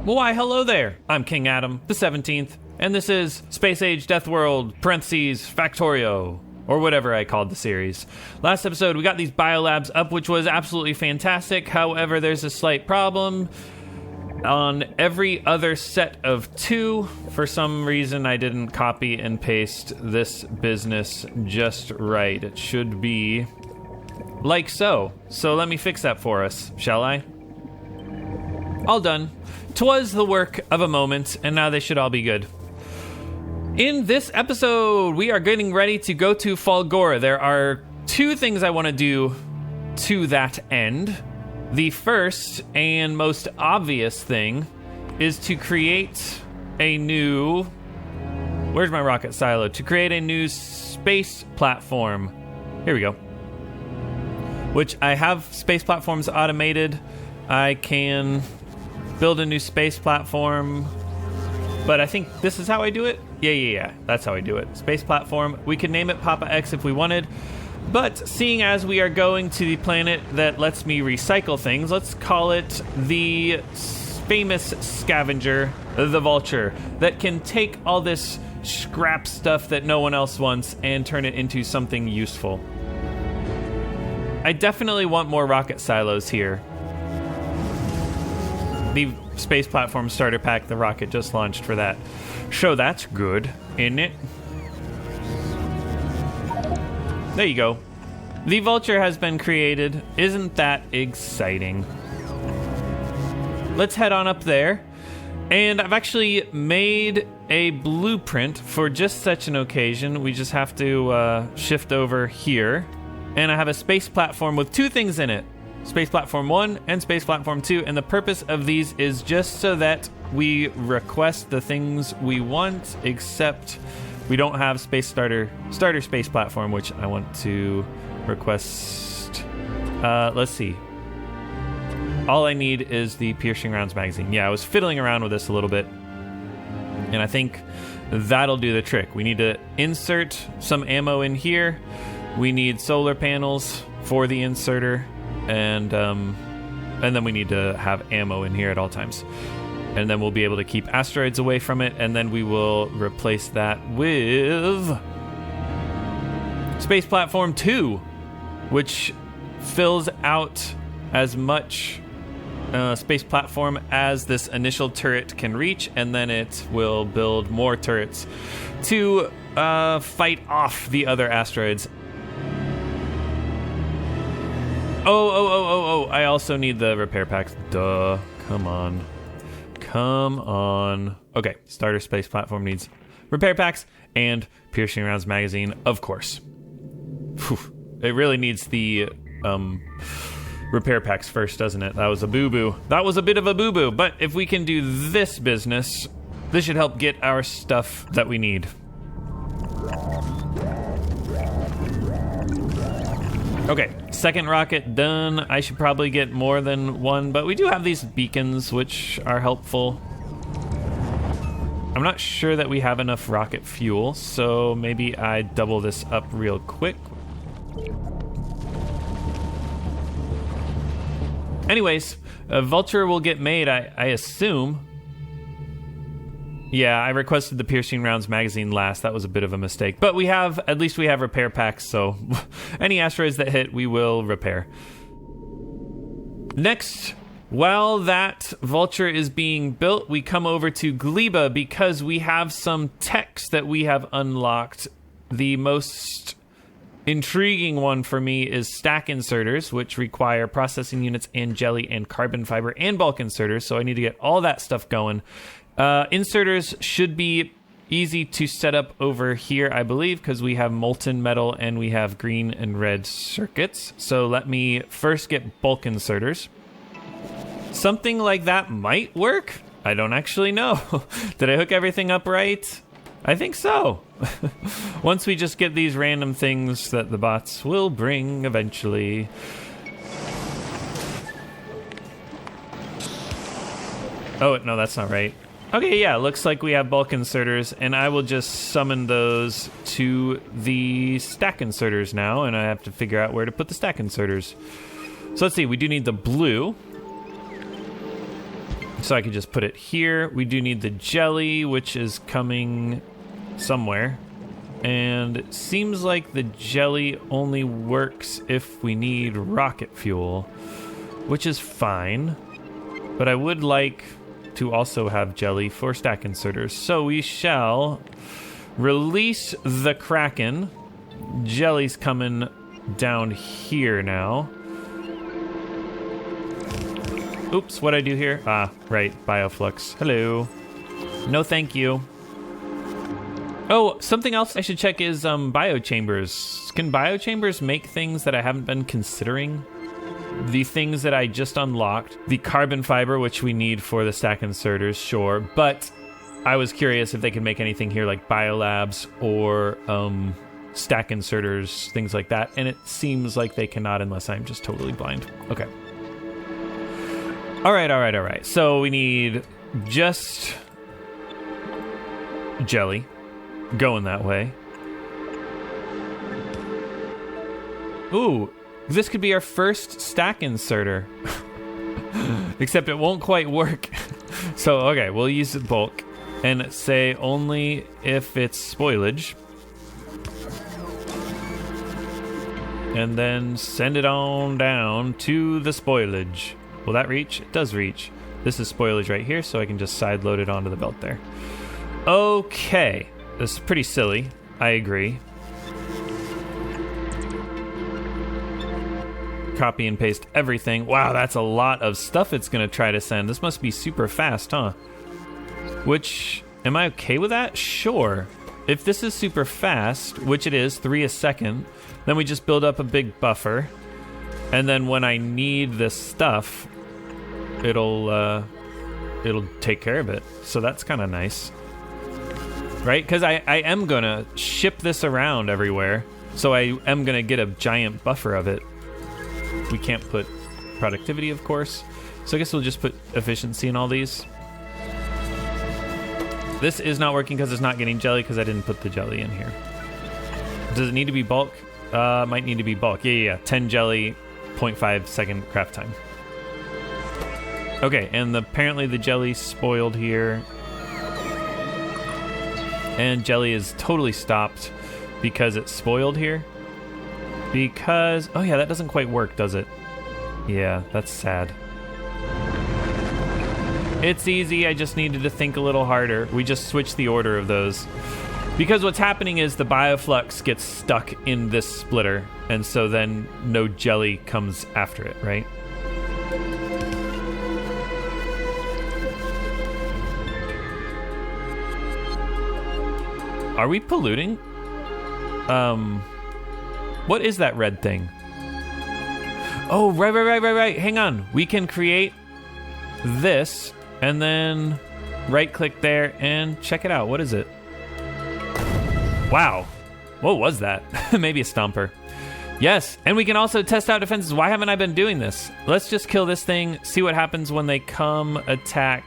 Why, hello there. I'm King Adam, the 17th, and this is Space Age Deathworld, parentheses, Factorio, or whatever I called the series. Last episode, we got these biolabs up, which was absolutely fantastic. However, there's a slight problem. On every other set of 2, for some reason, I didn't copy and paste this business just right. It should be like so. So let me fix that for us, shall I? All done. 'Twas the work of a moment, and now they should all be good. In this episode, we are getting ready to go to Fulgora. There are 2 things I want to do to that end. The first and most obvious thing is to create a new... Where's my rocket silo? To create a new space platform. Here we go. Which I have space platforms automated. I can build a new space platform, but I think this is how I do it. Yeah, that's how I do it. Space platform. We could name it Papa X if we wanted, but seeing as we are going to the planet that lets me recycle things, let's call it the famous scavenger, the Vulture, that can take all this scrap stuff that no one else wants and turn it into something useful. I definitely want more rocket silos here. The space platform starter pack, the rocket just launched for that. So that's good, isn't it? There you go. The Vulture has been created. Isn't that exciting? Let's head on up there. And I've actually made a blueprint for just such an occasion. We just have to shift over here. And I have a space platform with 2 things in it. Space Platform 1 and Space Platform 2, and the purpose of these is just so that we request the things we want, except we don't have starter Space Platform, which I want to request. Let's see. All I need is the Piercing Rounds magazine. Yeah, I was fiddling around with this a little bit, and I think that'll do the trick. We need to insert some ammo in here. We need solar panels for the inserter. And then we need to have ammo in here at all times. And then we'll be able to keep asteroids away from it, and then we will replace that with Space Platform 2, which fills out as much space platform as this initial turret can reach, and then it will build more turrets to fight off the other asteroids. Oh, I also need the repair packs. Duh. Come on. Okay, starter space platform needs repair packs and Piercing Rounds magazine, of course. Whew. It really needs the repair packs first, doesn't it? That was a boo-boo. That was a bit of a boo-boo, but if we can do this business, this should help get our stuff that we need. Okay, second rocket done. I should probably get more than one, but we do have these beacons, which are helpful. I'm not sure that we have enough rocket fuel, so maybe I double this up real quick. Anyways, a Vulture will get made, I assume. Yeah, I requested the Piercing Rounds magazine last. That was a bit of a mistake. But at least we have repair packs, so any asteroids that hit, we will repair. Next, while that Vulture is being built, we come over to Gleba because we have some techs that we have unlocked. The most intriguing one for me is stack inserters, which require processing units and jelly and carbon fiber and bulk inserters, so I need to get all that stuff going. Inserters should be easy to set up over here, I believe, because we have molten metal and we have green and red circuits. So let me first get bulk inserters. Something like that might work. I don't actually know. Did I hook everything up right? I think so. Once we just get these random things that the bots will bring eventually. Oh, no, that's not right. Okay, yeah, looks like we have bulk inserters, and I will just summon those to the stack inserters now, and I have to figure out where to put the stack inserters. So let's see, we do need the blue. So I could just put it here. We do need the jelly, which is coming somewhere. And it seems like the jelly only works if we need rocket fuel, which is fine. But I would like to also have jelly for stack inserters. So we shall release the Kraken. Jelly's coming down here now. Oops, what'd I do here? Ah, right, Bioflux. Hello. No thank you. Oh, something else I should check is biochambers. Can biochambers make things that I haven't been considering? The things that I just unlocked. The carbon fiber, which we need for the stack inserters, sure. But I was curious if they can make anything here like biolabs or stack inserters, things like that. And it seems like they cannot unless I'm just totally blind. Okay. All right. So we need just jelly going that way. Ooh, this could be our first stack inserter. Except it won't quite work. So, okay, we'll use the bulk and say only if it's spoilage. And then send it on down to the spoilage. Will that reach? It does reach. This is spoilage right here, so I can just side load it onto the belt there. Okay. This is pretty silly. I agree. Copy and paste everything. Wow, that's a lot of stuff it's going to try to send. This must be super fast, huh? Which, am I okay with that? Sure. If this is super fast, which it is, 3 a second, then we just build up a big buffer. And then when I need this stuff, it'll take care of it. So that's kind of nice. Right? Because I am going to ship this around everywhere. So I am going to get a giant buffer of it. We can't put productivity, of course. So I guess we'll just put efficiency in all these. This is not working because it's not getting jelly because I didn't put the jelly in here. Does it need to be bulk? Might need to be bulk. Yeah. 10 jelly, 0.5 second craft time. Okay, and apparently the jelly's spoiled here. And jelly is totally stopped because it's spoiled here. Because, oh yeah, that doesn't quite work, does it? Yeah, that's sad. It's easy, I just needed to think a little harder. We just switched the order of those. Because what's happening is the bioflux gets stuck in this splitter, and so then no jelly comes after it, right? Are we polluting? What is that red thing? Oh, right. Hang on. We can create this and then right click there and check it out. What is it? Wow. What was that? Maybe a stomper. Yes, and we can also test out defenses. Why haven't I been doing this? Let's just kill this thing, see what happens when they come attack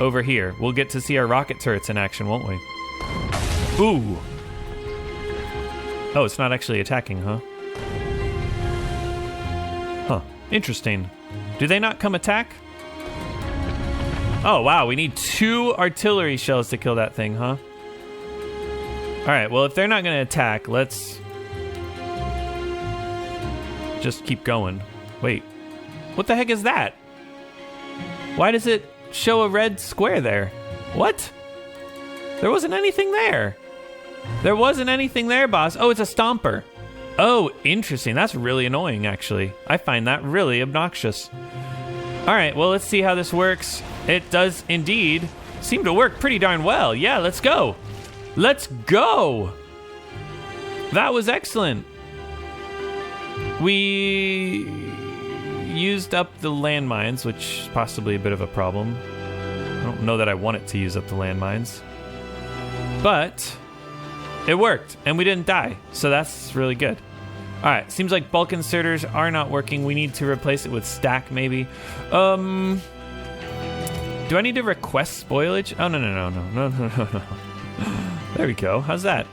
over here. We'll get to see our rocket turrets in action, won't we? Ooh. Oh, it's not actually attacking, huh? Huh. Interesting. Do they not come attack? Oh, wow. We need 2 artillery shells to kill that thing, huh? All right. Well, if they're not going to attack, let's just keep going. Wait. What the heck is that? Why does it show a red square there? What? There wasn't anything there. There wasn't anything there, boss. Oh, it's a stomper. Oh, interesting. That's really annoying, actually. I find that really obnoxious. All right, well, let's see how this works. It does indeed seem to work pretty darn well. Yeah, let's go. Let's go. That was excellent. We used up the landmines, which is possibly a bit of a problem. I don't know that I want it to use up the landmines. But it worked, and we didn't die, so that's really good. All right, seems like bulk inserters are not working. We need to replace it with stack, maybe. Do I need to request spoilage? Oh, no. There we go. How's that?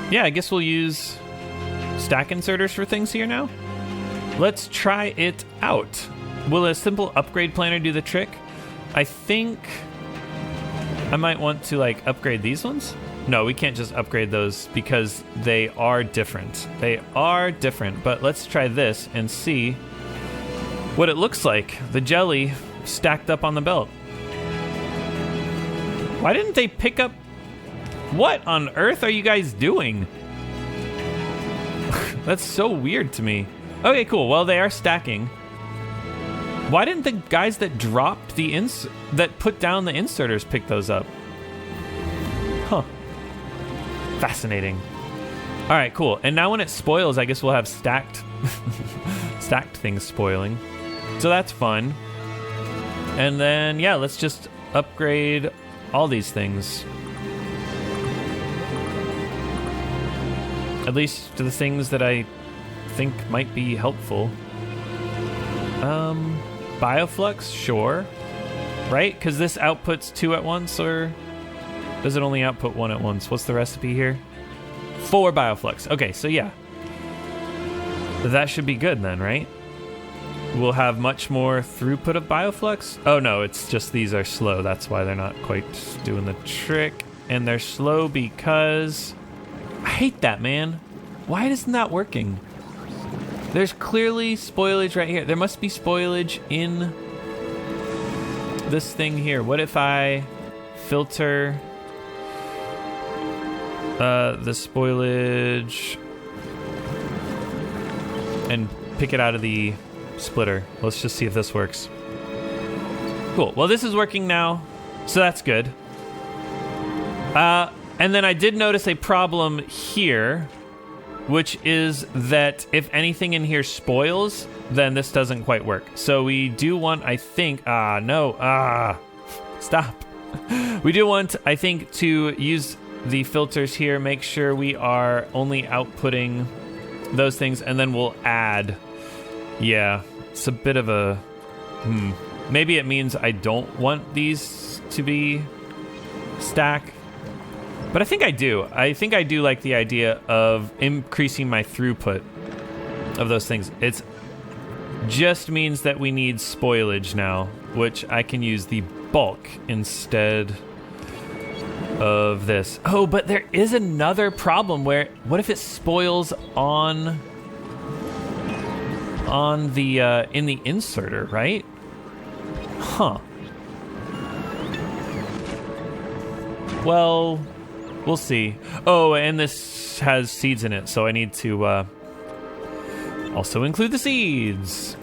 Yeah, I guess we'll use stack inserters for things here now. let's try it out. Will a simple upgrade planner do the trick? I think I might want to like upgrade these ones. No, we can't just upgrade those because they are different. They are different, but let's try this and see what it looks like. The jelly stacked up on the belt. Why didn't they pick up? What on earth are you guys doing? That's so weird to me. Okay, cool. Well, they are stacking. Why didn't the guys that dropped the that put down the inserters pick those up? Huh. Fascinating. All right, cool. And now when it spoils, I guess we'll have stacked things spoiling. So that's fun. And then, yeah, let's just upgrade all these things. At least to the things that I think might be helpful. Bioflux, sure. Right? Because this outputs 2 at once, or does it only output 1 at once? What's the recipe here? 4 bioflux. Okay, so yeah. That should be good then, right? We'll have much more throughput of bioflux. Oh no, it's just these are slow. That's why they're not quite doing the trick. And they're slow because... I hate that, man. Why isn't that working? There's clearly spoilage right here. There must be spoilage in this thing here. What if I filter the spoilage and pick it out of the splitter? Let's just see if this works. Cool. Well, this is working now, so that's good. And then I did notice a problem here, which is that if anything in here spoils, then this doesn't quite work. So we do want, I think, stop. We do want, I think, to use the filters here, make sure we are only outputting those things, and then we'll add. Yeah, it's a bit of a, maybe it means I don't want these to be stack. But I think I do. I think I do like the idea of increasing my throughput of those things. It's just means that we need spoilage now, which I can use the bulk instead of this. Oh, but there is another problem where, what if it spoils on the, in the inserter, right? Huh. Well... we'll see. Oh, and this has seeds in it, so I need to also include the seeds.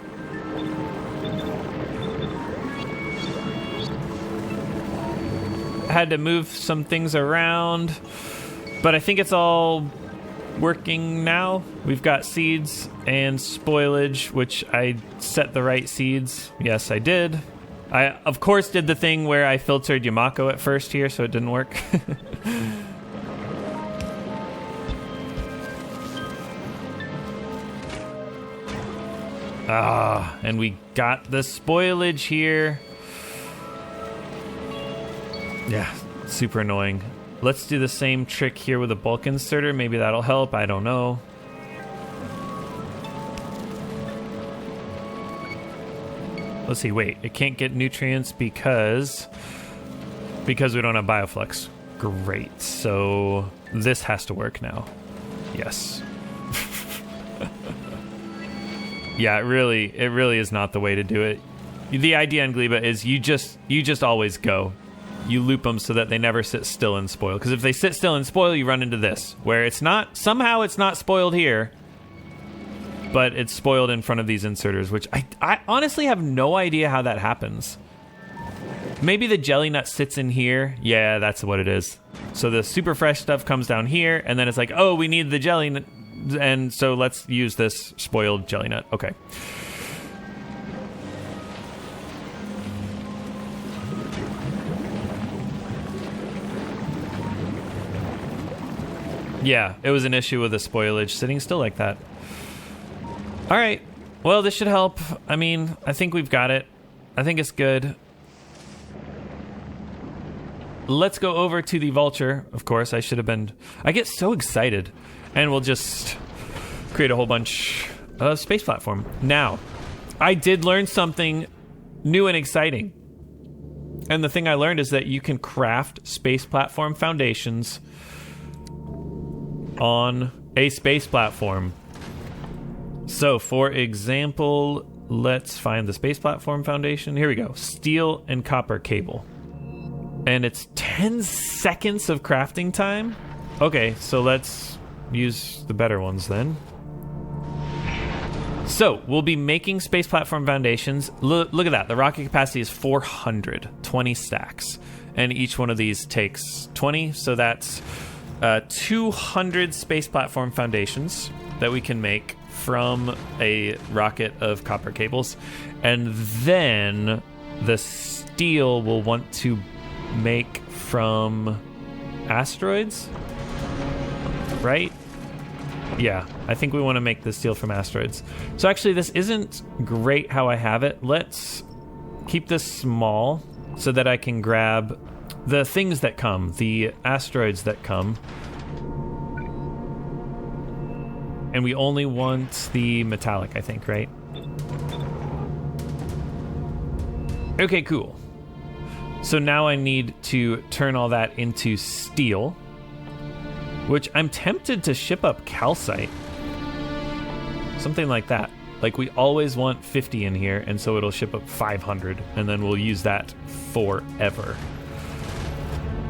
I had to move some things around, but I think it's all working now. We've got seeds and spoilage, which I set the right seeds. Yes, I did. I, of course, did the thing where I filtered Yamako at first here, so it didn't work. And we got the spoilage here. Yeah, super annoying. Let's do the same trick here with a bulk inserter. Maybe that'll help. I don't know. Let's see. Wait, it can't get nutrients because we don't have bioflux. Great. So this has to work now. Yes. Yeah, it really is not the way to do it. The idea in Gleba is you just always go. You loop them so that they never sit still and spoil. Because if they sit still and spoil, you run into this, where it's not, somehow it's not spoiled here, but it's spoiled in front of these inserters, which I honestly have no idea how that happens. Maybe the jelly nut sits in here. Yeah, that's what it is. So the super fresh stuff comes down here, and then it's like, oh, we need the jelly nut, and so let's use this spoiled jelly nut. Okay. Yeah, it was an issue with the spoilage sitting still like that. All right. Well, this should help. I mean, I think we've got it. I think it's good. Let's go over to the Vulture. Of course, I should have been... I get so excited. And we'll just create a whole bunch space platform. Now, I did learn something new and exciting. And the thing I learned is that you can craft space platform foundations on a space platform. So, for example, let's find the space platform foundation. Here we go. Steel and copper cable. And it's 10 seconds of crafting time? Okay, so let's use the better ones then. So, we'll be making space platform foundations. Look at that. The rocket capacity is 420 stacks. And each one of these takes 20. So that's 200 space platform foundations that we can make from a rocket of copper cables. And then the steel we'll want to make from asteroids, right? Yeah, I think we want to make the steel from asteroids. So actually, this isn't great how I have it. Let's keep this small so that I can grab the things that come, the asteroids that come. And we only want the metallic, I think, right? Okay, cool. So now I need to turn all that into steel, which I'm tempted to ship up calcite. Something like that. Like, we always want 50 in here, and so it'll ship up 500, and then we'll use that forever.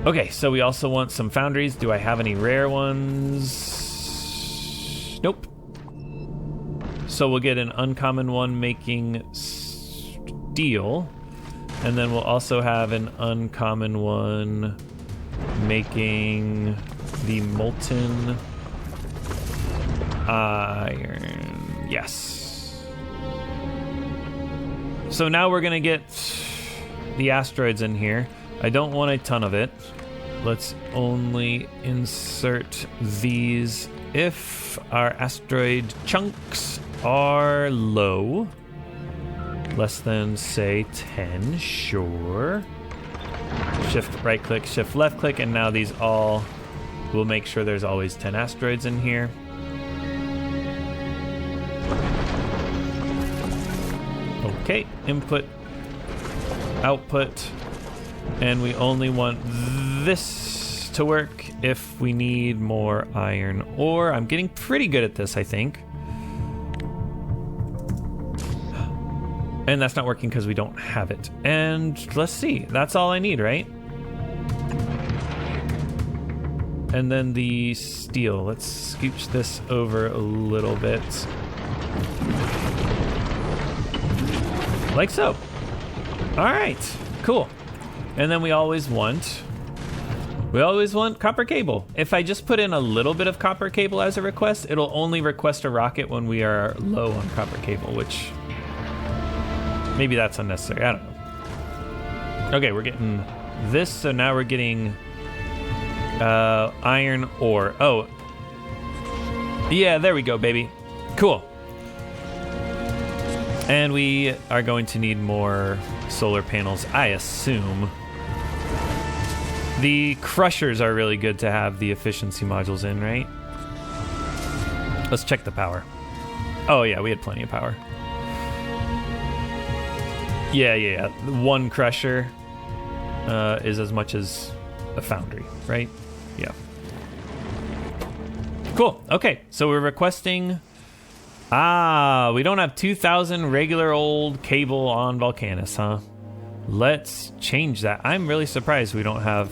Okay, so we also want some foundries. Do I have any rare ones? Nope. So we'll get an uncommon one making steel, and then we'll also have an uncommon one making the molten iron. Yes. So now we're gonna get the asteroids in here. I don't want a ton of it. Let's only insert these if our asteroid chunks are low. Less than, say, 10, sure. Shift right click, shift left click, and now these all will make sure there's always 10 asteroids in here. Okay, input, output, and we only want this to work if we need more iron ore. I'm getting pretty good at this, I think. And that's not working because we don't have it. And let's see, that's all I need, right? And then the steel. Let's scooch this over a little bit. Like so. All right, cool. And then we always want copper cable. If I just put in a little bit of copper cable as a request, it'll only request a rocket when we are low on copper cable, which maybe that's unnecessary. I don't know. Okay, we're getting this, so now we're getting iron ore. Oh, yeah, there we go, baby. Cool. And we are going to need more solar panels, I assume. The crushers are really good to have the efficiency modules in, right? Let's check the power. Oh yeah, we had plenty of power. Yeah. One crusher is as much as a foundry, right? Yeah. Cool. Okay, so we're requesting... we don't have 2,000 regular old cable on Volcanus, huh? Let's change that. I'm really surprised we don't have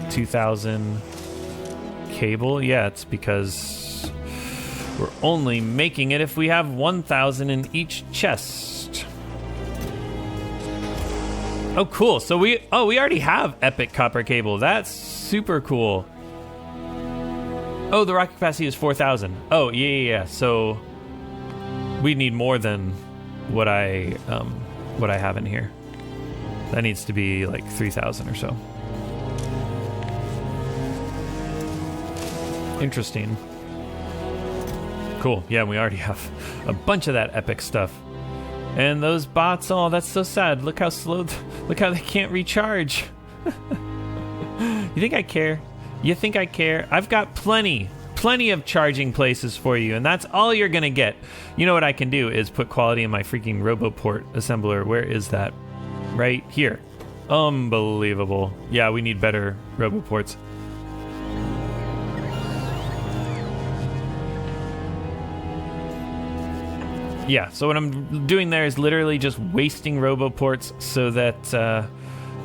2,000 cable. Yeah, it's because we're only making it if we have 1,000 in each chest. Oh, cool. So we already have epic copper cable. That's super cool. Oh, the rocket capacity is 4,000. Oh, yeah. So we need more than what I have in here. That needs to be like 3,000 or so. Interesting. Cool. Yeah, we already have a bunch of that epic stuff. And those bots, oh, that's so sad. Look how slow, look how they can't recharge. You think I care? You think I care? I've got plenty plenty of charging places for you, and that's all you're gonna get. You know what I can do is put quality in my freaking RoboPort assembler. Where is that? Right here. Unbelievable. Yeah, we need better RoboPorts. Yeah, so what I'm doing there is literally just wasting RoboPorts so that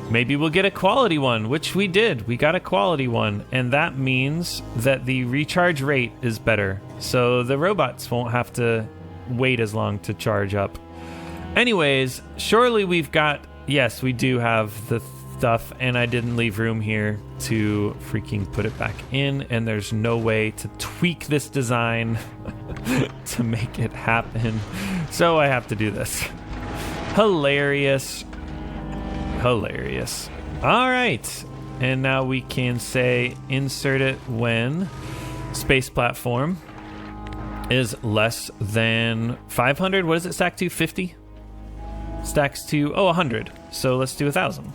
maybe we'll get a quality one, which we did. We got a quality one, and that means that the recharge rate is better. So the robots won't have to wait as long to charge up. Anyways, surely we've got... Yes, we do have the stuff, and I didn't leave room here to freaking put it back in, and there's no way to tweak this design to make it happen. So I have to do this. Hilarious. Hilarious. All right. And now we can say insert it when space platform is less than 500. What does it stack to? 50? Stacks to, 100. So let's do 1,000.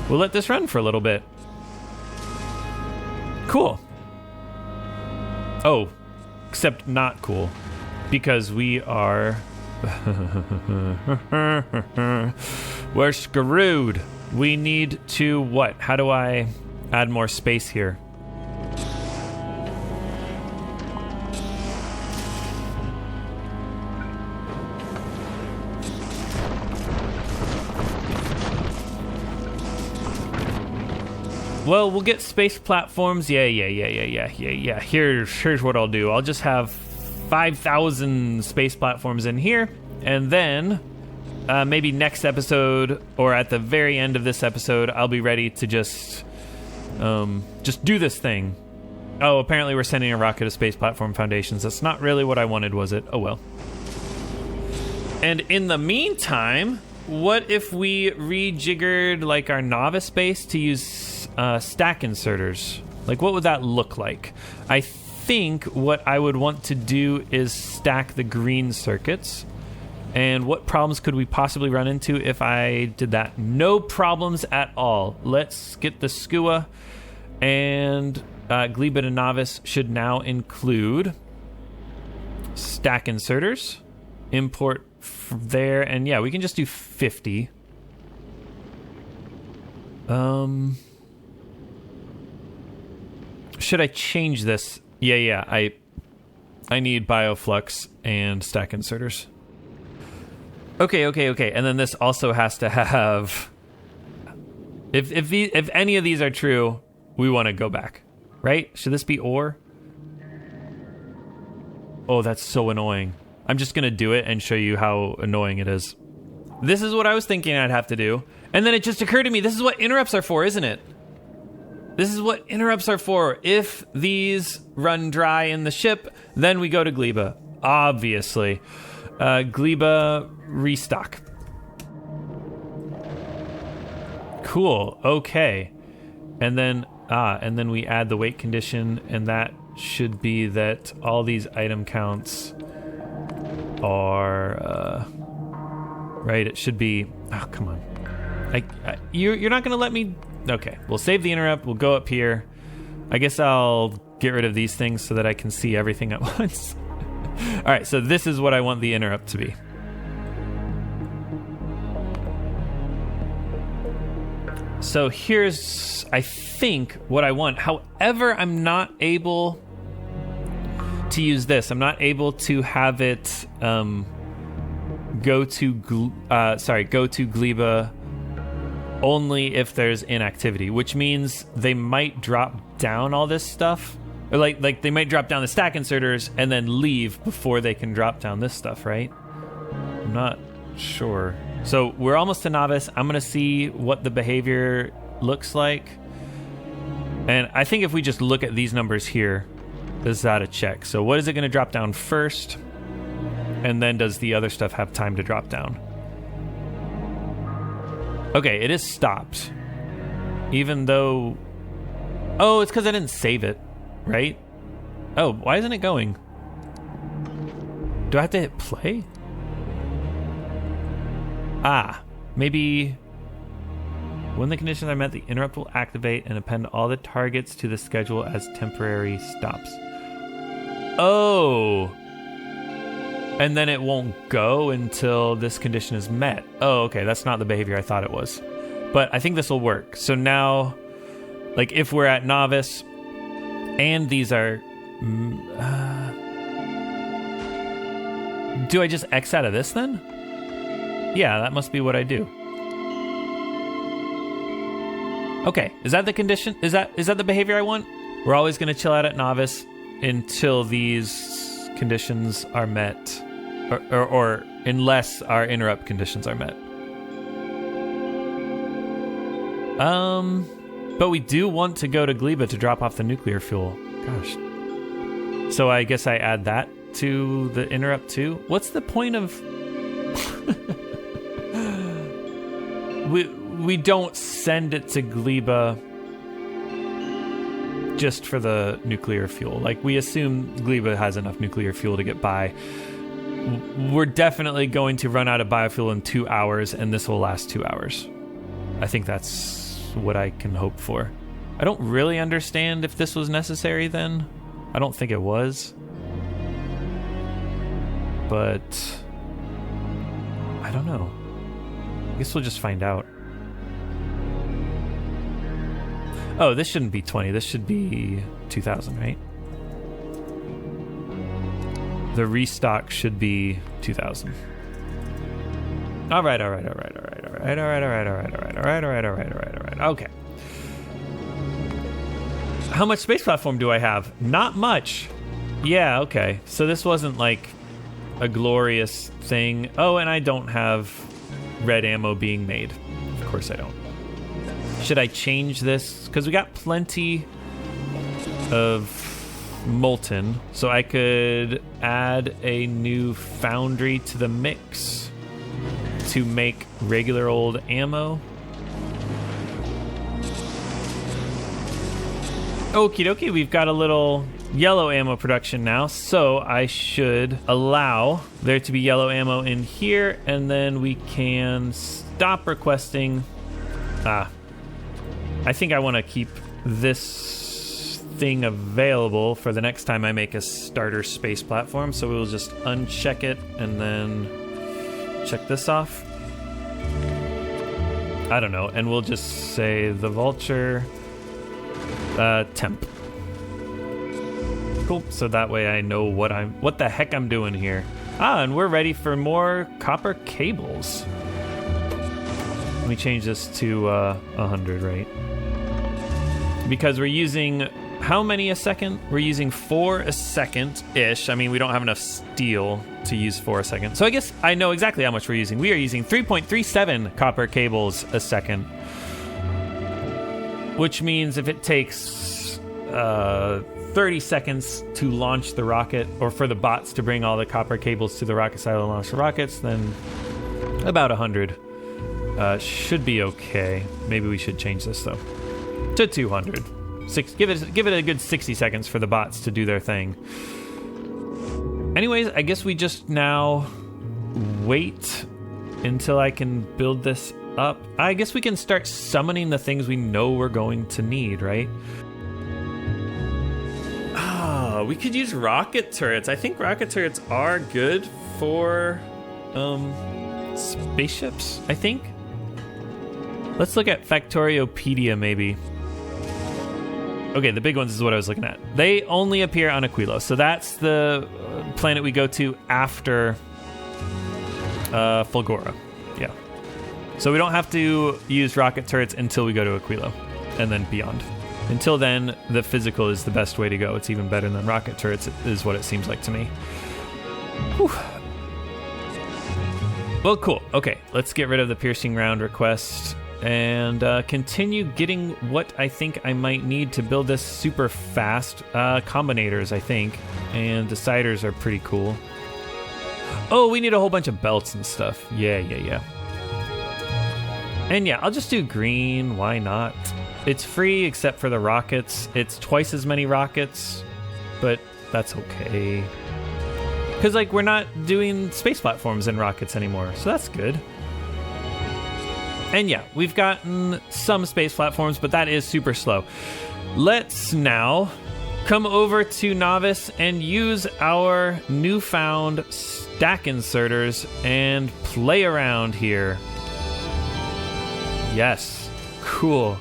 We'll let this run for a little bit. Cool. Oh, except not cool, because we are... We're screwed. We need to what? How do I add more space here? Well, we'll get space platforms. Yeah. Here's what I'll do. I'll just have 5,000 space platforms in here, and then maybe next episode or at the very end of this episode, I'll be ready to just do this thing. Oh, apparently we're sending a rocket to space platform foundations. That's not really what I wanted, was it? Oh well. And in the meantime, what if we rejiggered like our Nauvis base to use stack inserters? Like, what would that look like? I think what I would want to do is stack the green circuits. And what problems could we possibly run into if I did that? No problems at all. Let's get the SKUA, and Gleba to Nauvis should now include stack inserters. Import there, and yeah, we can just do 50. Should I change this? Yeah, I need bioflux and stack inserters. Okay. And then this also has to have... If any of these are true, we want to go back, right? Should this be ore? Oh, that's so annoying. I'm just going to do it and show you how annoying it is. This is what I was thinking I'd have to do. And then it just occurred to me, this is what interrupts are for, isn't it? This is what interrupts are for. If these run dry in the ship, then we go to Gleba. Obviously. Gleba restock. Cool. Okay. And then we add the weight condition, and that should be that all these item counts are right. It should be. Oh, come on. You're not gonna let me. Okay, we'll save the interrupt. We'll go up here. I guess I'll get rid of these things so that I can see everything at once. All right, so this is what I want the interrupt to be. So here's, I think, what I want. However, I'm not able to use this. I'm not able to have it go to Gleba only if there's inactivity, which means they might drop down all this stuff. Or like they might drop down the stack inserters and then leave before they can drop down this stuff, right? I'm not sure. So we're almost to Nauvis. I'm going to see what the behavior looks like. And I think if we just look at these numbers here, this is out of check. So what is it going to drop down first? And then does the other stuff have time to drop down? Okay, it is stopped. Even though... Oh, it's because I didn't save it, right? Oh, why isn't it going? Do I have to hit play? Ah, maybe... When the conditions are met, the interrupt will activate and append all the targets to the schedule as temporary stops. Oh. And then it won't go until this condition is met. Oh, okay. That's not the behavior I thought it was. But I think this will work. So now, like, if we're at Nauvis, and these are... do I just X out of this then? Yeah, that must be what I do. Okay, is that the condition? Is that the behavior I want? We're always going to chill out at Nauvis until these conditions are met, or unless our interrupt conditions are met. But we do want to go to Gleba to drop off the nuclear fuel. Gosh. So I guess I add that to the interrupt too. What's the point of... we don't send it to Gleba just for the nuclear fuel. Like, we assume Gleba has enough nuclear fuel to get by. We're definitely going to run out of biofuel in 2 hours, and this will last 2 hours. I think that's what I can hope for. I don't really understand if this was necessary then. I don't think it was. But I don't know. I guess we'll just find out. Oh, this shouldn't be 20. This should be 2,000, right? The restock should be 2,000. All right. Okay. How much space platform do I have? Not much. Yeah, okay. So this wasn't like a glorious thing. Oh, and I don't have red ammo being made. Of course I don't. Should I change this? Because we got plenty of molten, so I could add a new foundry to the mix to make regular old ammo. Okie dokie, we've got a little yellow ammo production now, so I should allow there to be yellow ammo in here, and then we can stop requesting. I think I want to keep this thing available for the next time I make a starter space platform, so we'll just uncheck it and then check this off. I don't know, and we'll just say the Vulture temp. Cool, so that way I know what the heck I'm doing here. And we're ready for more copper cables. Let me change this to 100, right? Because we're using how many a second? We're using 4 a second-ish. I mean, we don't have enough steel to use 4 a second. So I guess I know exactly how much we're using. We are using 3.37 copper cables a second. Which means if it takes 30 seconds to launch the rocket, or for the bots to bring all the copper cables to the rocket silo and launch the rockets, then about 100 should be okay. Maybe we should change this though to 200. Give it a good 60 seconds for the bots to do their thing. Anyways, I guess we just now wait until I can build this up. I guess we can start summoning the things we know we're going to need, right? We could use rocket turrets. I think rocket turrets are good for spaceships, I think. Let's look at Factoriopedia maybe. Okay, the big ones is what I was looking at. They only appear on Aquilo, so that's the planet we go to after Fulgora. Yeah. So we don't have to use rocket turrets until we go to Aquilo, and then beyond. Until then, the physical is the best way to go. It's even better than rocket turrets, is what it seems like to me. Whew. Well, cool. Okay, let's get rid of the piercing round request and continue getting what I think I might need to build this super fast. Combinators, I think, and deciders are pretty cool. Oh, we need a whole bunch of belts and stuff. Yeah. And yeah, I'll just do green. Why not? It's free except for the rockets. It's twice as many rockets, but that's okay. Because, like, we're not doing space platforms and rockets anymore, so that's good. And yeah, we've gotten some space platforms, but that is super slow. Let's now come over to Nauvis and use our newfound stack inserters and play around here. Yes, cool.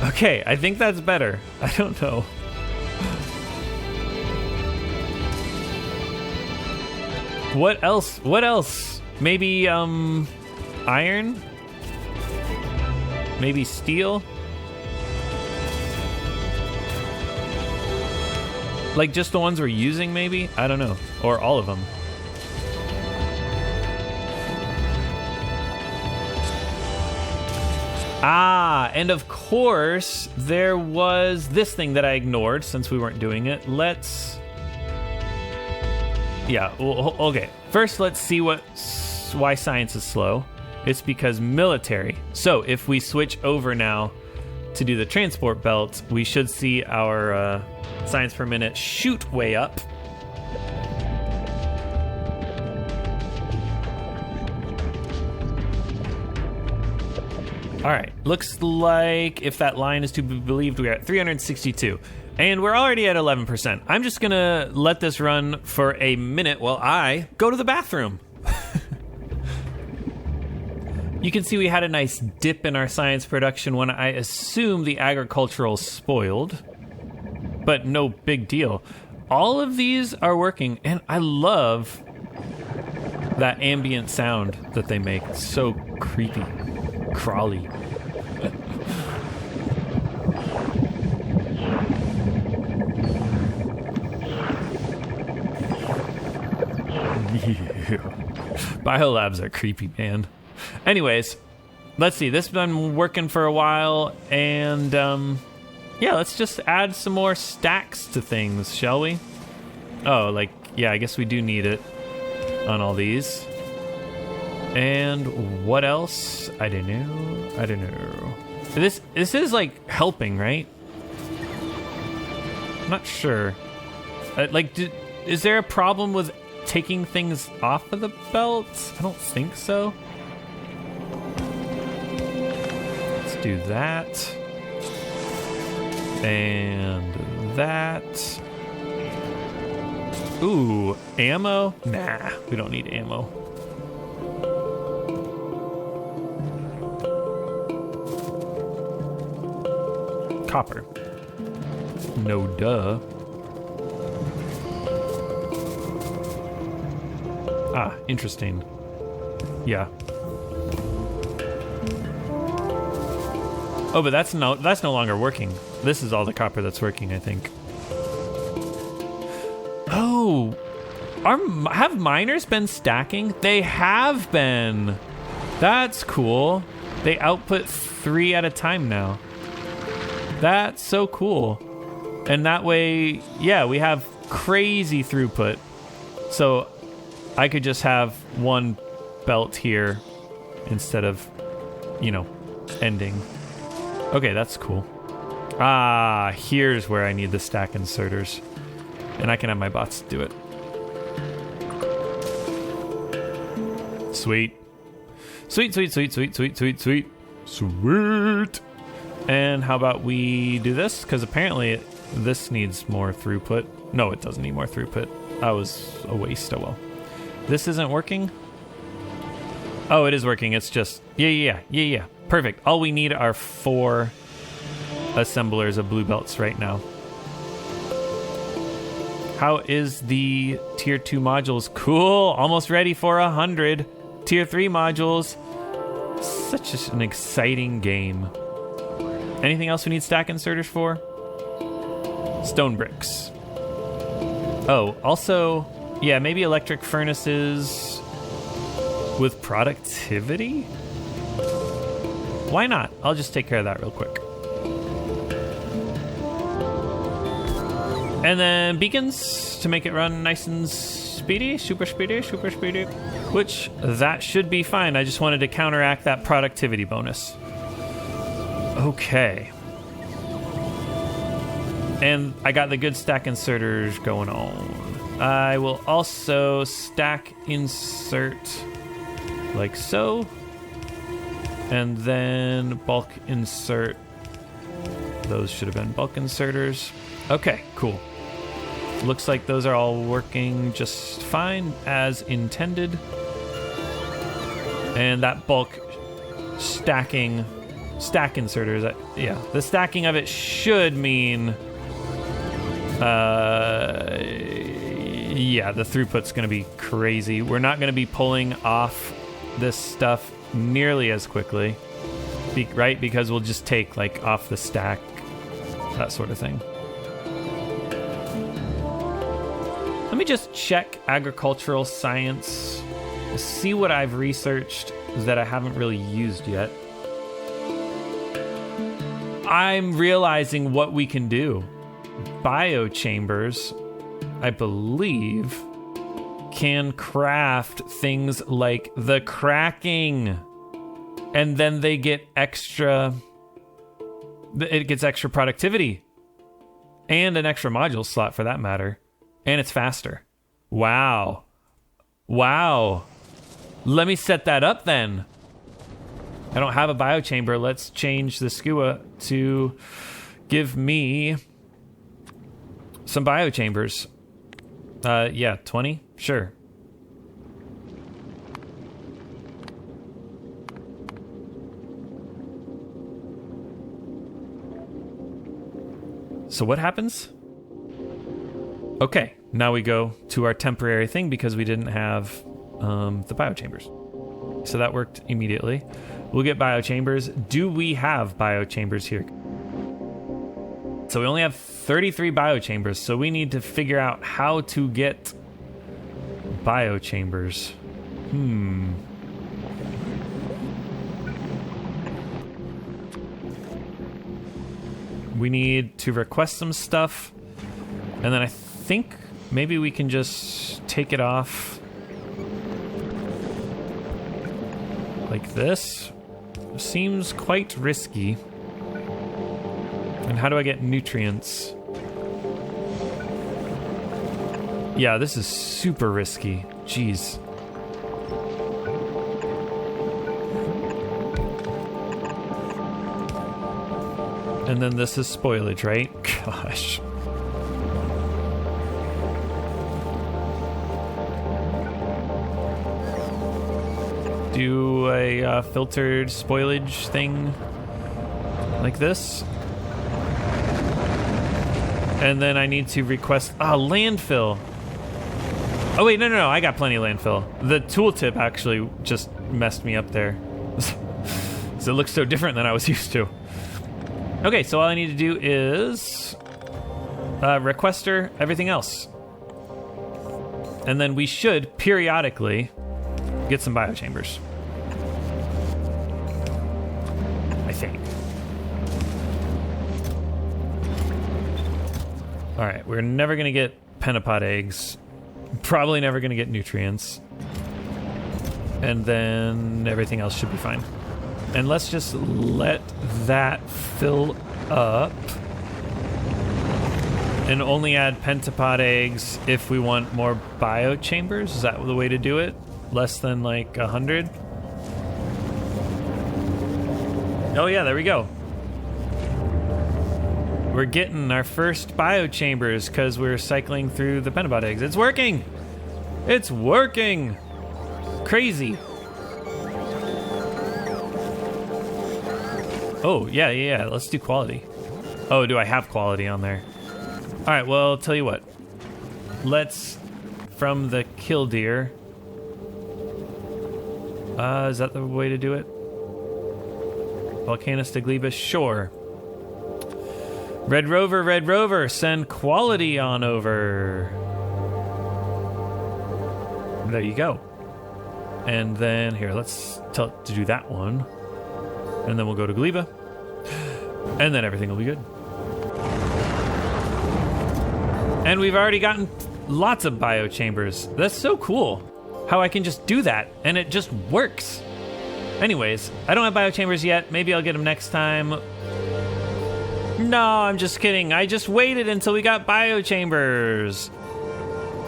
Okay, I think that's better. I don't know. What else? What else? Maybe, iron? Maybe steel? Like just the ones we're using, maybe? I don't know. Or all of them. Ah, and of course, there was this thing that I ignored since we weren't doing it. Let's... Yeah, well, okay. First, let's see why science is slow. It's because military. So if we switch over now to do the transport belt, we should see our science per minute shoot way up. All right, looks like if that line is to be believed, we're at 362. And we're already at 11%. I'm just gonna let this run for a minute while I go to the bathroom. You can see we had a nice dip in our science production when I assume the agricultural spoiled, but no big deal. All of these are working, and I love that ambient sound that they make. It's so creepy, crawly. Yeah. Biolabs are creepy, man. Anyways, let's see. This has been working for a while, and yeah, let's just add some more stacks to things, shall we? Oh, like, yeah, I guess we do need it on all these. And what else? I don't know. This is like helping, right? I'm not sure. Is there a problem with taking things off of the belt? I don't think so. Let's do that. And that. Ooh, ammo? Nah, we don't need ammo. Copper. No duh. Ah, interesting. Yeah. Oh, but that's no longer working. This is all the copper that's working, I think. Oh, have miners been stacking? They have been. That's cool. They output 3 at a time now. That's so cool. And that way, yeah, we have crazy throughput. So I could just have one belt here instead of, you know, ending. Okay, that's cool. Ah, here's where I need the stack inserters. And I can have my bots do it. Sweet. Sweet, sweet, sweet, sweet, sweet, sweet, sweet. Sweet. And how about we do this? Because apparently this needs more throughput. No, it doesn't need more throughput. That was a waste. Oh well. This isn't working? Oh, it is working. It's just... Yeah. Perfect. All we need are 4 assemblers of blue belts right now. How is the tier 2 modules? Cool. Almost ready for 100. Tier 3 modules. Such an exciting game. Anything else we need stack inserters for? Stone bricks. Oh, also, yeah, maybe electric furnaces with productivity? Why not? I'll just take care of that real quick. And then beacons to make it run nice and speedy, super speedy, which that should be fine. I just wanted to counteract that productivity bonus. Okay. And I got the good stack inserters going on. I will also stack insert like so. And then bulk insert. Those should have been bulk inserters. Okay, cool. Looks like those are all working just fine as intended. And that bulk stack inserters, yeah, the stacking of it should mean, yeah, the throughput's going to be crazy. We're not going to be pulling off this stuff nearly as quickly, right? Because we'll just take like off the stack, that sort of thing. Let me just check agricultural science, see what I've researched that I haven't really used yet. I'm realizing what we can do. Biochambers, I believe, can craft things like the cracking, and then they get extra. It gets extra productivity, and an extra module slot for that matter, and it's faster. Wow. Let me set that up then. I don't have a biochamber. Let's change the SKUA to give me some biochambers. Yeah, 20? Sure. So what happens? Okay, now we go to our temporary thing because we didn't have the biochambers. So that worked immediately. We'll get biochambers. Do we have biochambers here? So we only have 33 biochambers, so we need to figure out how to get biochambers. We need to request some stuff, and then I think maybe we can just take it off like this. Seems quite risky. And how do I get nutrients? Yeah, this is super risky. Jeez. And then this is spoilage, right? Gosh. Do a filtered spoilage thing like this. And then I need to request landfill. Oh wait, no, I got plenty of landfill. The tooltip actually just messed me up there. So it looks so different than I was used to. Okay, so all I need to do is requester everything else. And then we should periodically get some biochambers. I think. All right, we're never going to get pentapod eggs. Probably never going to get nutrients. And then everything else should be fine. And let's just let that fill up. And only add pentapod eggs if we want more biochambers. Is that the way to do it? Less than like 100? Oh yeah, there we go. We're getting our first biochambers because we're cycling through the pentapod eggs. It's working! It's working! Crazy. Oh, yeah. Let's do quality. Oh, do I have quality on there? All right, well, I'll tell you what. Let's, from the killdeer. Is that the way to do it? Volcanus de Gleba, sure. Red Rover, send quality on over. There you go. And then here, let's tell it to do that one. And then we'll go to Gleba. And then everything will be good. And we've already gotten lots of biochambers. That's so cool. How I can just do that and it just works. Anyways, I don't have biochambers yet. Maybe I'll get them next time. No, I'm just kidding. I just waited until we got biochambers.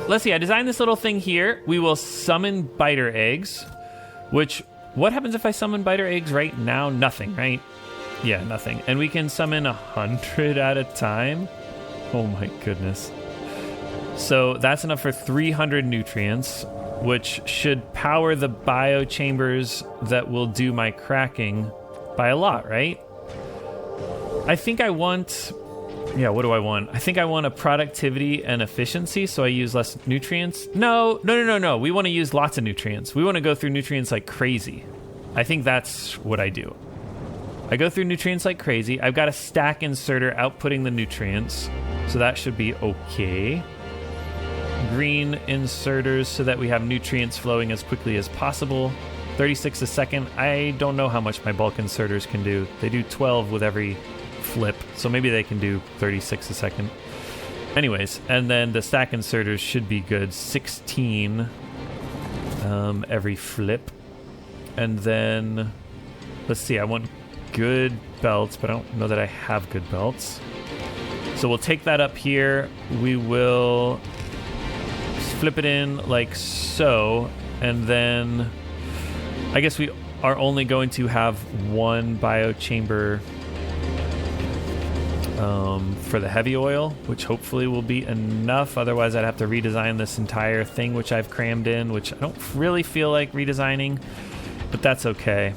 Let's see, I designed this little thing here. We will summon biter eggs. Which, what happens if I summon biter eggs right now? Nothing, right? Yeah, nothing. And we can summon 100 at a time? Oh my goodness. So that's enough for 300 nutrients, which should power the biochambers that will do my cracking by a lot, right? I think I want... Yeah, what do I want? I think I want a productivity and efficiency, so I use less nutrients. No. We want to use lots of nutrients. We want to go through nutrients like crazy. I think that's what I do. I go through nutrients like crazy. I've got a stack inserter outputting the nutrients, so that should be okay. Green inserters so that we have nutrients flowing as quickly as possible. 36 a second. I don't know how much my bulk inserters can do. They do 12 with every flip, so maybe they can do 36 a second. Anyways, and then the stack inserters should be good. 16 every flip. And then, let's see, I want good belts, but I don't know that I have good belts. So we'll take that up here. We will flip it in like so, and then I guess we are only going to have one biochamber for the heavy oil, which hopefully will be enough. Otherwise, I'd have to redesign this entire thing, which I've crammed in, which I don't really feel like redesigning, but that's okay.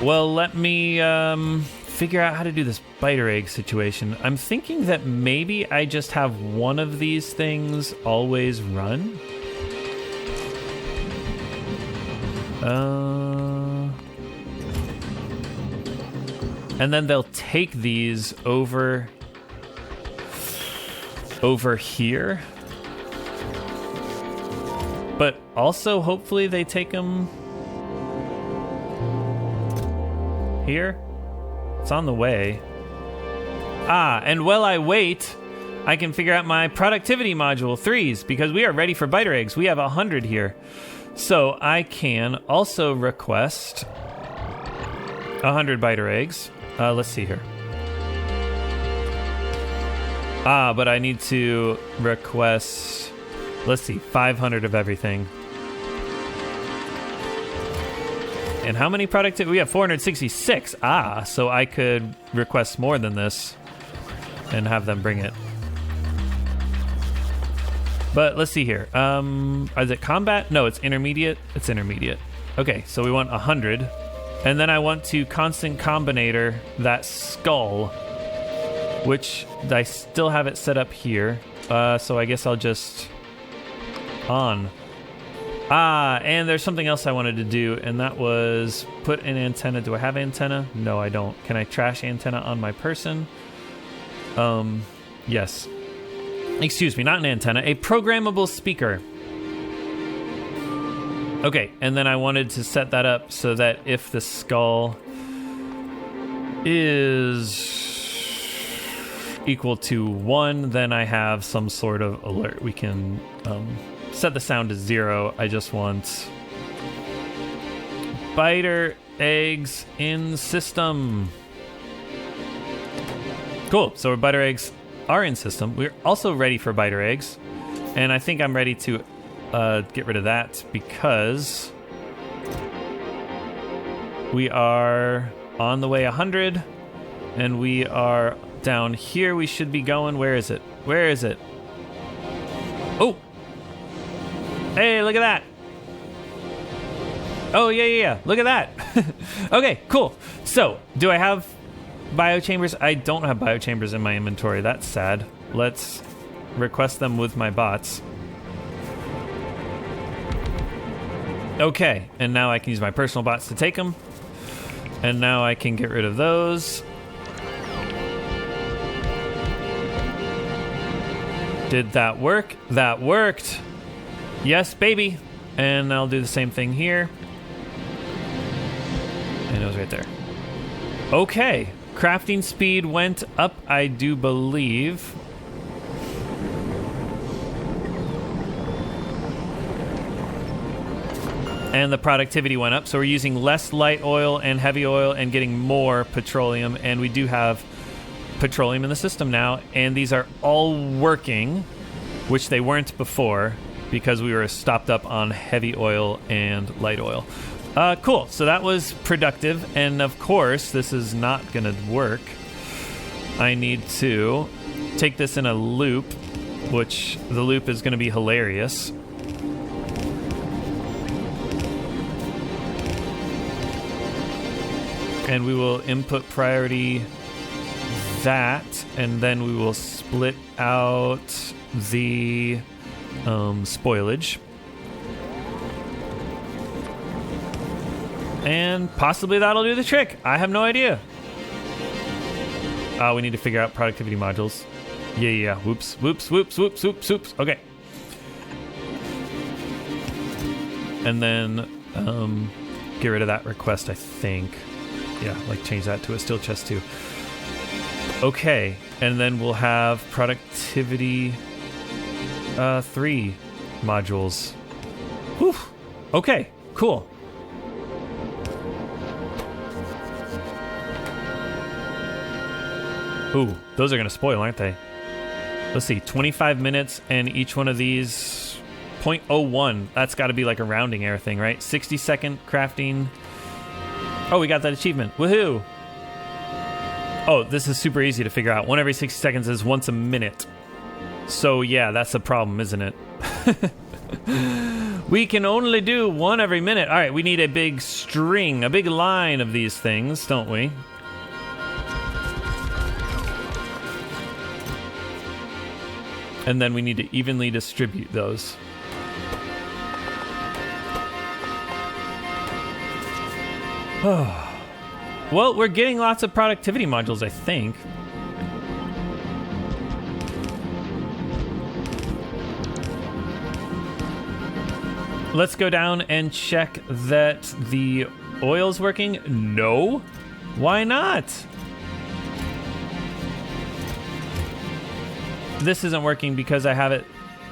Well, let me figure out how to do this biter egg situation. I'm thinking that maybe I just have one of these things always run. And then they'll take these over here. But also, hopefully they take them here. It's on the way. And while I wait, I can figure out my productivity module 3s, because we are ready for biter eggs. We have 100 here. So I can also request 100 biter eggs. Let's see here. But I need to request, let's see, 500 of everything. And how many productivity? We have 466. So I could request more than this and have them bring it. But let's see here. Is it combat? No, it's intermediate. It's intermediate. Okay, so we want 100. And then I want to constant combinator that skull, which I still have it set up here. So I guess I'll just on. And there's something else I wanted to do, and that was put an antenna. Do I have antenna? No, I don't. Can I trash antenna on my person? Yes. Excuse me, not an antenna, a programmable speaker. Okay, and then I wanted to set that up so that if the skull is equal to 1, then I have some sort of alert. We can set the sound to 0. I just want biter eggs in system. Cool, so our biter eggs are in system. We're also ready for biter eggs, and I think I'm ready to get rid of that because we are on the way 100, and we are down here. We should be going. Where is it? Where is it? Oh! Hey, look at that! Oh, yeah. Look at that! Okay, cool. So, do I have biochambers? I don't have biochambers in my inventory. That's sad. Let's request them with my bots. Okay, and now I can use my personal bots to take them. And now I can get rid of those. Did that work? That worked. Yes, baby. And I'll do the same thing here. And it was right there. Okay. Crafting speed went up, I do believe. And the productivity went up, so we're using less light oil and heavy oil and getting more petroleum, and we do have petroleum in the system now, and these are all working, which they weren't before. because we were stopped up on heavy oil and light oil. Cool. So that was productive. And of course, this is not going to work. I need to take this in a loop, which the loop is going to be hilarious. And we will input priority that, and then we will split out the spoilage. And possibly that'll do the trick. I have no idea. We need to figure out productivity modules. Yeah. Whoops. Okay. And then get rid of that request, I think. Yeah, like change that to a steel chest too. Okay, and then we'll have productivity 3 modules. Whew. Okay, cool. Ooh, those are gonna spoil, aren't they? Let's see, 25 minutes, and each one of these 0.01. That's gotta be like a rounding error thing, right? 60-second crafting. Oh, we got that achievement. Woohoo! Oh, this is super easy to figure out. 1 every 60 seconds is once a minute. So yeah, that's a problem, isn't it? We can only do 1 every minute. All right, we need a big string, a big line of these things, don't we? And then we need to evenly distribute those. Well, we're getting lots of productivity modules, I think. Let's go down and check that the oil's working. No? Why not? This isn't working because I have it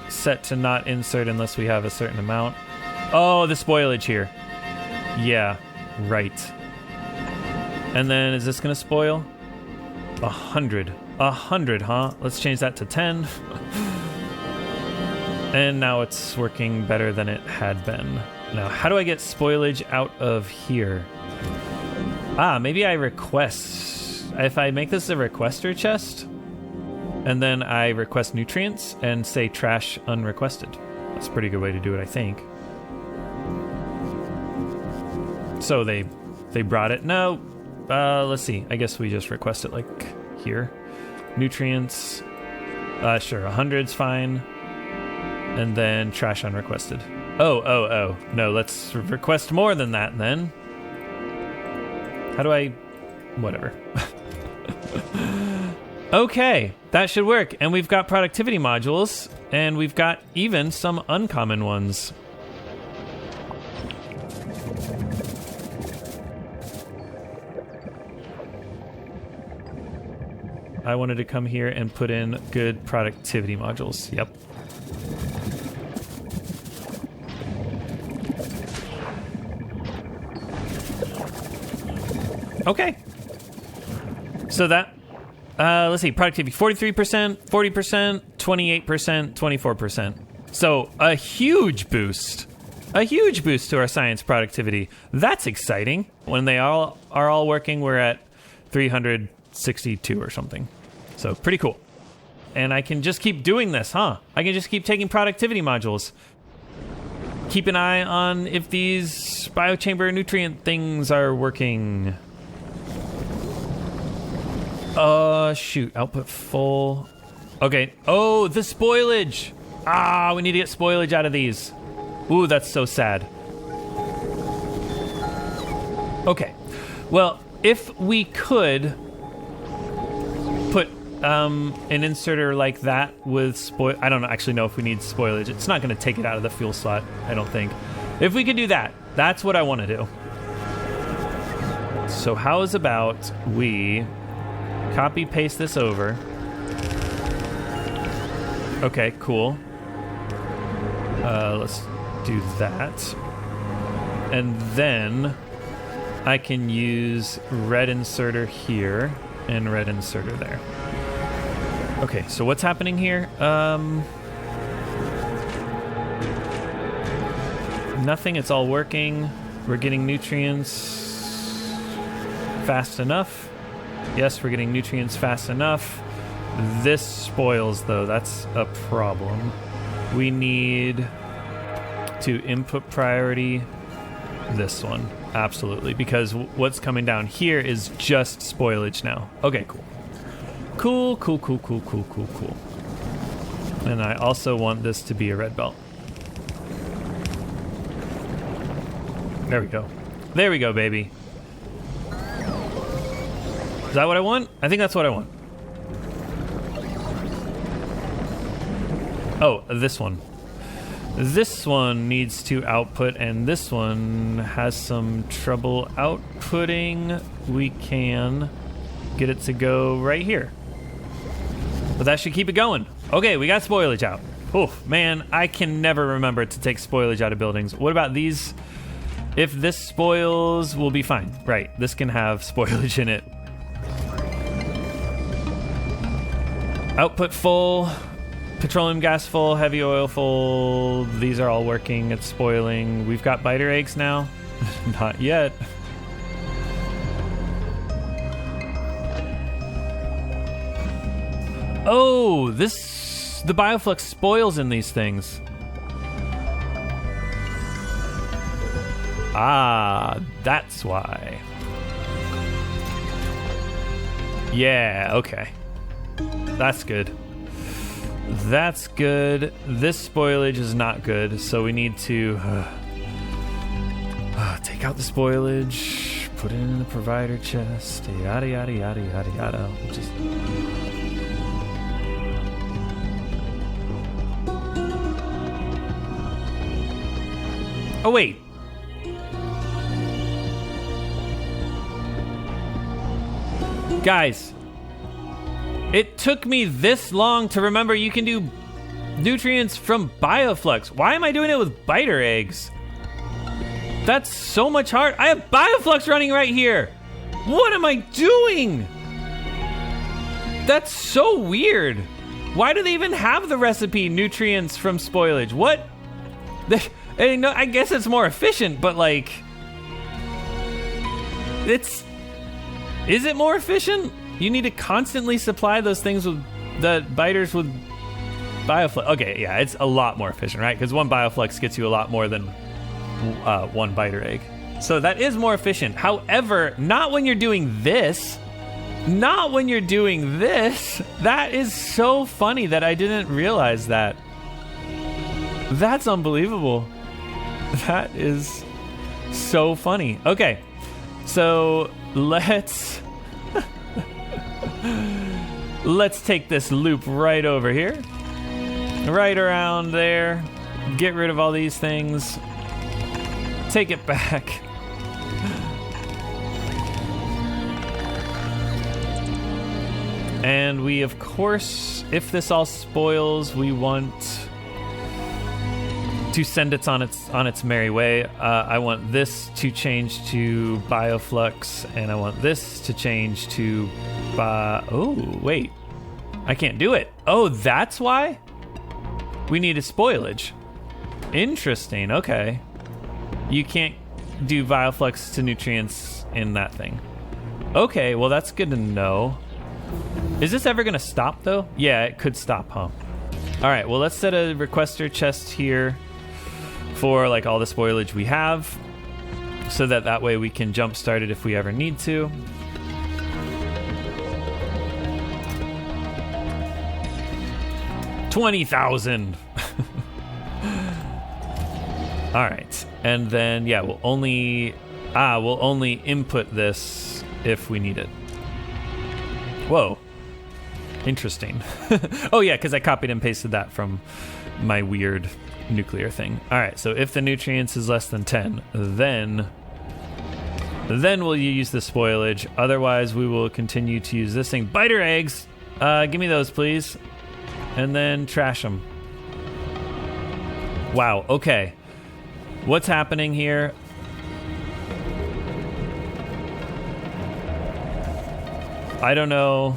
set to not insert unless we have a certain amount. Oh, the spoilage here. Yeah. Right. And then is this gonna spoil? 100. 100, huh? Let's change that to 10. And now it's working better than it had been. Now, how do I get spoilage out of here? Maybe I request. If I make this a requester chest, and then I request nutrients and say trash unrequested. That's a pretty good way to do it, I think. So they brought it. No, let's see. I guess we just request it like here. Nutrients. Sure, 100's fine. And then trash unrequested. Oh. No, let's request more than that then. How do I... Whatever. Okay, that should work. And we've got productivity modules, and we've got even some uncommon ones. I wanted to come here and put in good productivity modules. Yep. Okay. So that, let's see, productivity 43%, 40%, 28%, 24%. So a huge boost. A huge boost to our science productivity. That's exciting. When they all are all working, we're at 362 or something. So pretty cool. And I can just keep doing this, huh? I can just keep taking productivity modules. Keep an eye on if these biochamber nutrient things are working. Shoot, output full. Okay, oh, the spoilage. We need to get spoilage out of these. Ooh, that's so sad. Okay, well, if we could put an inserter like that with I don't actually know if we need spoilage. It's not going to take it out of the fuel slot, I don't think. If we could do that, that's what I want to do. So how's about we copy paste this over? Okay, cool. Let's do that. And then I can use red inserter here and red inserter there. Nothing, it's all working. We're getting nutrients fast enough. Yes, we're getting nutrients fast enough. This spoils, though. That's a problem. We need to input priority this one. Absolutely. Because what's coming down here is just spoilage now. Okay, cool. Cool, cool, cool, cool, cool, cool, cool. And I also want this to be a red belt. There we go. There we go, baby. Is that what I want? I think that's what I want. Oh, this one. This one needs to output, and this one has some trouble outputting. We can get it to go right here. But that should keep it going. Okay, we got spoilage out. Oof, man, I can never remember to take spoilage out of buildings. What about these? If this spoils, we'll be fine. Right, this can have spoilage in it. Output full, petroleum gas full, heavy oil full. These are all working, it's spoiling. We've got biter eggs now. Not yet. Oh, the bioflux spoils in these things. Ah, that's why. Yeah, okay. That's good. That's good. This spoilage is not good, so we need to take out the spoilage, put it in the provider chest, yada, yada, yada, yada, yada. Just... Oh, wait. Guys, it took me this long to remember you can do nutrients from bioflux. Why am I doing it with biter eggs? That's so much hard. I have bioflux running right here. What am I doing? That's so weird. Why do they even have the recipe nutrients from spoilage? What? I guess it's more efficient, but like, is it more efficient? You need to constantly supply those things with the biters with bioflux. Okay, yeah, it's a lot more efficient, right? Because one bioflux gets you a lot more than one biter egg. So that is more efficient. However, not when you're doing this. Not when you're doing this. That is so funny that I didn't realize that. That's unbelievable. That is so funny. Okay, so let's take this loop right over here, right around there, get rid of all these things, take it back. And we, of course, if this all spoils, we want to send it on its merry way. I want this to change to bioflux, and I want this to change to oh, wait. I can't do it. Oh, that's why? We need a spoilage. Interesting, okay. You can't do bioflux to nutrients in that thing. Okay, well, that's good to know. Is this ever gonna stop, though? Yeah, it could stop, huh? All right, well, let's set a requester chest here for like all the spoilage we have, so that way we can jumpstart it if we ever need to. $20,000. All right, and then yeah, we'll only input this if we need it. Whoa, interesting. Oh yeah, because I copied and pasted that from my weird nuclear thing. All right, so if the nutrients is less than 10, then we'll use the spoilage. Otherwise, we will continue to use this thing. Biter eggs, give me those, please. And then trash them. Wow, okay. What's happening here? I don't know.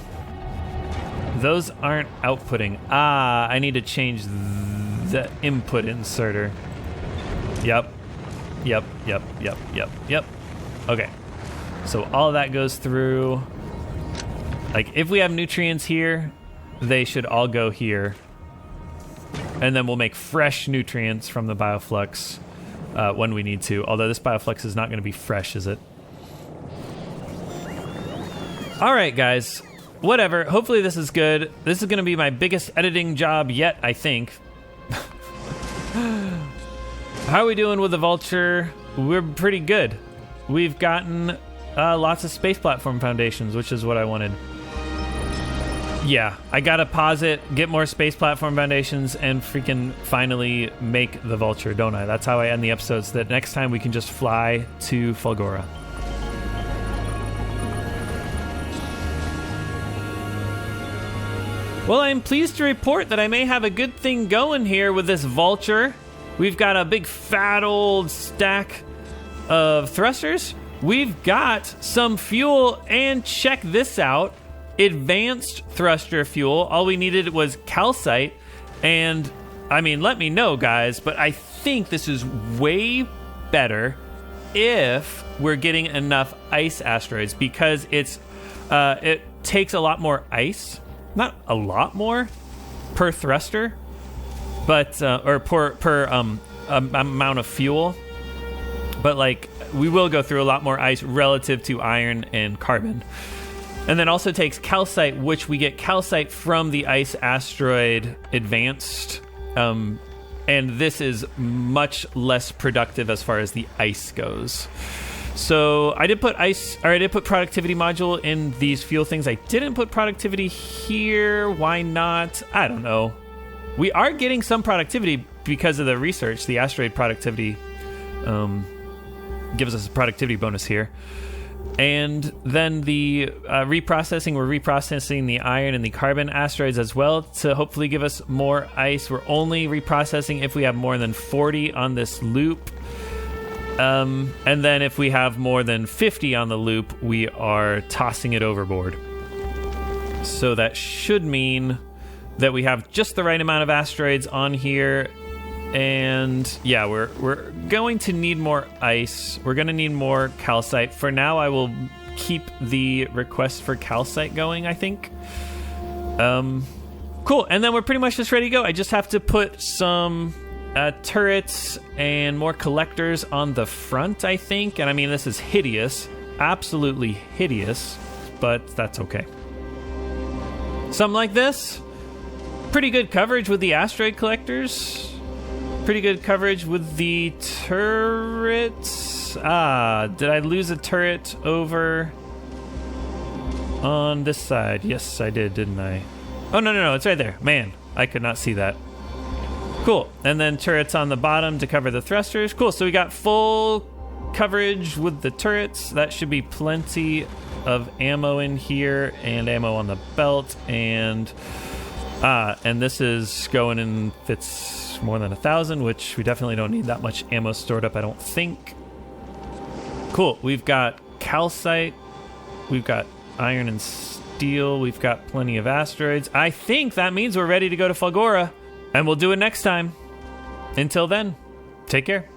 Those aren't outputting. Ah, I need to change the input inserter. Yep. Yep. Okay. So all of that goes through. Like, if we have nutrients here, they should all go here. And then we'll make fresh nutrients from the bioflux when we need to. Although this bioflux is not going to be fresh, is it? All right, guys. Whatever. Hopefully this is good. This is going to be my biggest editing job yet, I think. How are we doing with the Vulture? We're pretty good. We've gotten lots of space platform foundations, which is what I wanted. Yeah, I gotta pause it, get more space platform foundations, and freaking finally make the Vulture, don't I? That's how I end the episode, so that next time we can just fly to Fulgora. Well, I'm pleased to report that I may have a good thing going here with this Vulture. We've got a big fat old stack of thrusters. We've got some fuel, and check this out. Advanced thruster fuel. All we needed was calcite, and I mean, let me know, guys, but I think this is way better if we're getting enough ice asteroids, because it takes a lot more ice, not a lot more per thruster, but or per amount of fuel, but like we will go through a lot more ice relative to iron and carbon. And then also takes calcite, which we get calcite from the ice asteroid advanced. And this is much less productive as far as the ice goes. So I did put productivity module in these fuel things. I didn't put productivity here. Why not? I don't know. We are getting some productivity because of the research. The asteroid productivity gives us a productivity bonus here. And then the reprocessing, we're reprocessing the iron and the carbon asteroids as well to hopefully give us more ice. We're only reprocessing if we have more than 40 on this loop. And then if we have more than 50 on the loop, we are tossing it overboard. So that should mean that we have just the right amount of asteroids on here. And yeah, we're going to need more ice. We're going to need more calcite. For now, I will keep the request for calcite going, I think. Cool. And then we're pretty much just ready to go. I just have to put some turrets and more collectors on the front, I think. And I mean, this is hideous. Absolutely hideous. But that's okay. Something like this. Pretty good coverage with the asteroid collectors. Pretty good coverage with the turrets. Did I lose a turret over on this side? Yes, I did, didn't I? Oh, no, it's right there. Man, I could not see that. Cool. And then turrets on the bottom to cover the thrusters. Cool, so we got full coverage with the turrets. That should be plenty of ammo in here and ammo on the belt. And this is going in fits more than 1,000, which we definitely don't need that much ammo stored up, I don't think. Cool. We've got calcite. We've got iron and steel. We've got plenty of asteroids. I think that means we're ready to go to Fulgora, and we'll do it next time. Until then, take care.